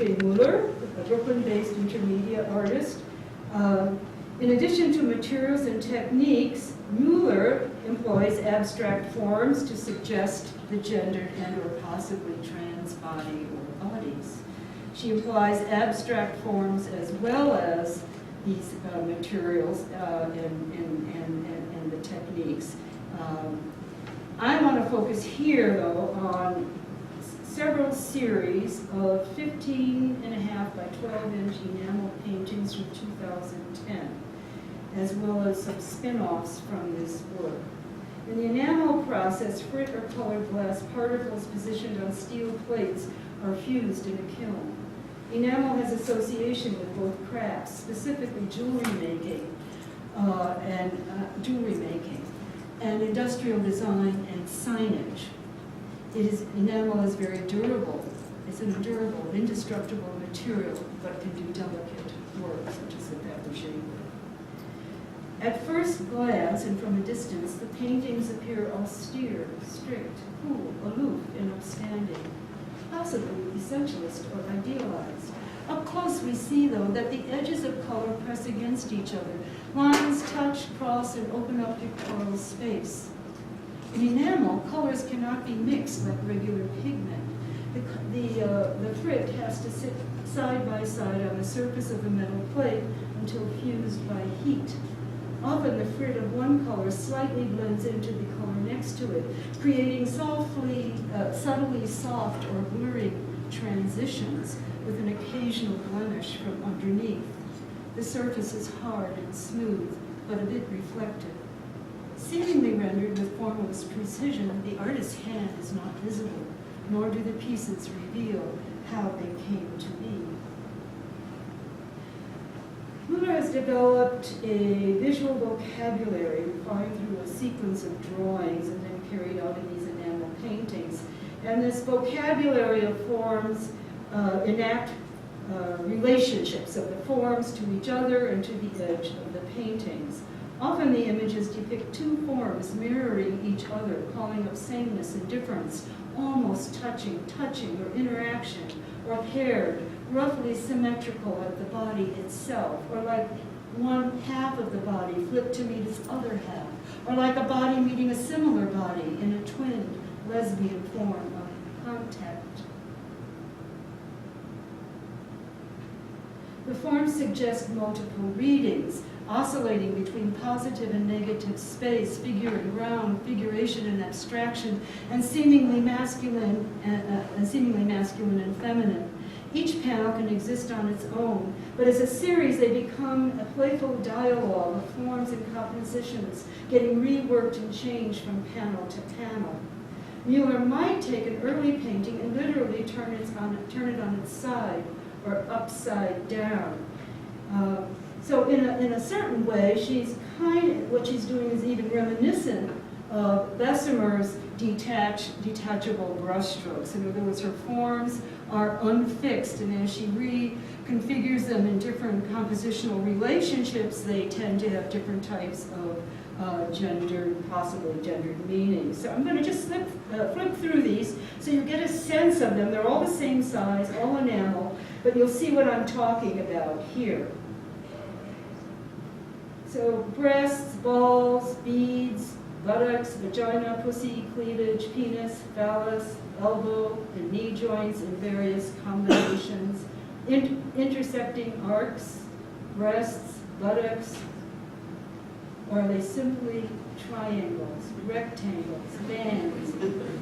Muller, a Brooklyn-based intermediate artist. In addition to materials and techniques, Muller employs abstract forms to suggest the gendered and or possibly trans body or bodies. She applies abstract forms as well as these materials and the techniques. I want to focus here, though, on several series of 15.5 by 12-inch enamel paintings from 2010, as well as some spin-offs from this work. In the enamel process, frit or colored glass particles positioned on steel plates are fused in a kiln. Enamel has association with both crafts, specifically jewelry making, and industrial design and signage. Enamel is very durable. It's an durable, indestructible material, but can do delicate work, such as the papier-mâché work. At first glance and from a distance, the paintings appear austere, strict, cool, aloof, and upstanding, possibly essentialist or idealized. Up close we see, though, that the edges of color press against each other. Lines touch, cross, and open up pictorial space. In enamel, colors cannot be mixed like regular pigment. The frit has to sit side by side on the surface of a metal plate until fused by heat. Often the frit of one color slightly blends into the color next to it, creating subtly soft or blurry transitions with an occasional blemish from underneath. The surface is hard and smooth, but a bit reflective. Seemingly rendered with formalist precision, the artist's hand is not visible, nor do the pieces reveal how they came to be. Muller has developed a visual vocabulary refined through a sequence of drawings and then carried out in these enamel paintings. And this vocabulary of forms enact relationships of the forms to each other and to the edge of the paintings. Often the images depict two forms mirroring each other, calling up sameness and difference, almost touching, or interaction, or paired, roughly symmetrical like the body itself, or like one half of the body flipped to meet its other half, or like a body meeting a similar body in a twinned lesbian form of contact. The forms suggest multiple readings, oscillating between positive and negative space, figure and ground, figuration and abstraction, and seemingly masculine and feminine. Each panel can exist on its own, but as a series they become a playful dialogue of forms and compositions, getting reworked and changed from panel to panel. Muller might take an early painting and literally turn it on its side, or upside down. So in a certain way, what she's doing is even reminiscent of Bessemer's detachable brushstrokes. In other words, her forms are unfixed, and as she reconfigures them in different compositional relationships, they tend to have different types of possibly gendered meanings. So I'm going to just flip through these so you get a sense of them. They're all the same size, all enamel, but you'll see what I'm talking about here. So breasts, balls, beads, buttocks, vagina, pussy, cleavage, penis, phallus, elbow, and knee joints in various combinations, intersecting arcs, breasts, buttocks, or are they simply triangles, rectangles, bands,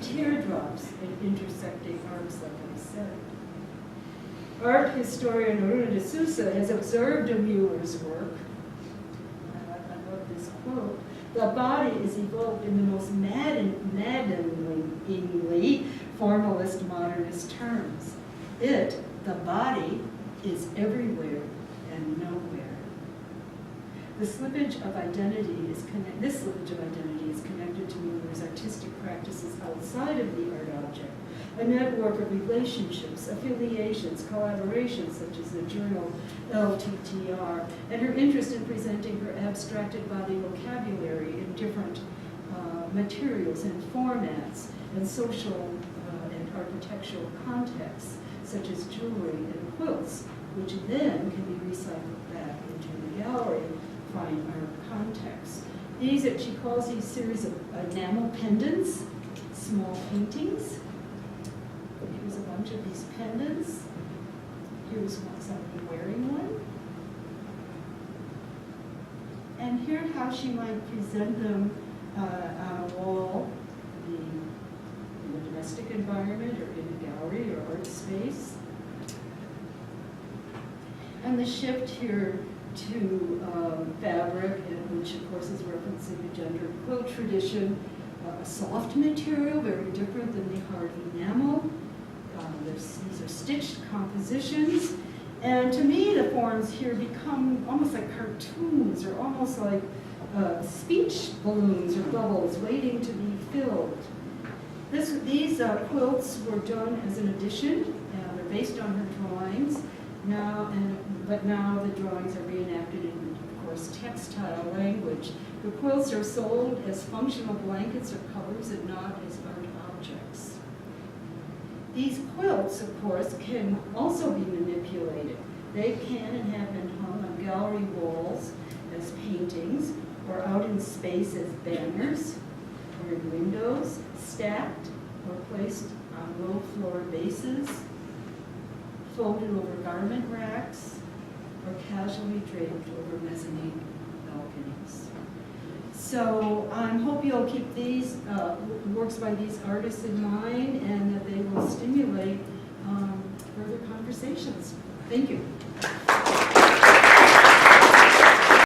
teardrops, and intersecting arcs, like I said? Art historian Aruna de Souza has observed in Muller's work, I love this quote, the body is evoked in the most maddeningly formalist modernist terms. The body, is everywhere and nowhere. This slippage of identity is connected to Muller's artistic practices outside of the art object, a network of relationships, affiliations, collaborations, such as the journal LTTR, and her interest in presenting her abstracted body vocabulary in different materials and formats and social and architectural contexts. such as jewelry and quilts, which then can be recycled back into the gallery, fine art context. These are, she calls these series of enamel pendants, small paintings. Here's a bunch of these pendants. Here's somebody wearing one. And here's how she might present them on a wall, in a domestic environment or in a gallery or art space. And the shift here to fabric, which of course is referencing the gender quilt tradition, a soft material, very different than the hard enamel. These are stitched compositions. And to me, the forms here become almost like cartoons or almost like speech balloons or bubbles waiting to be filled. These quilts were done as an addition. They're based on her drawings. But now the drawings are reenacted in, of course, textile language. The quilts are sold as functional blankets or covers and not as art objects. These quilts, of course, can also be manipulated. They can and have been hung on gallery walls as paintings, or out in space as banners, or in windows, stacked or placed on low-floor bases, folded over garment racks, or casually draped over mezzanine balconies. So I hope you'll keep these works by these artists in mind and that they will stimulate further conversations. Thank you.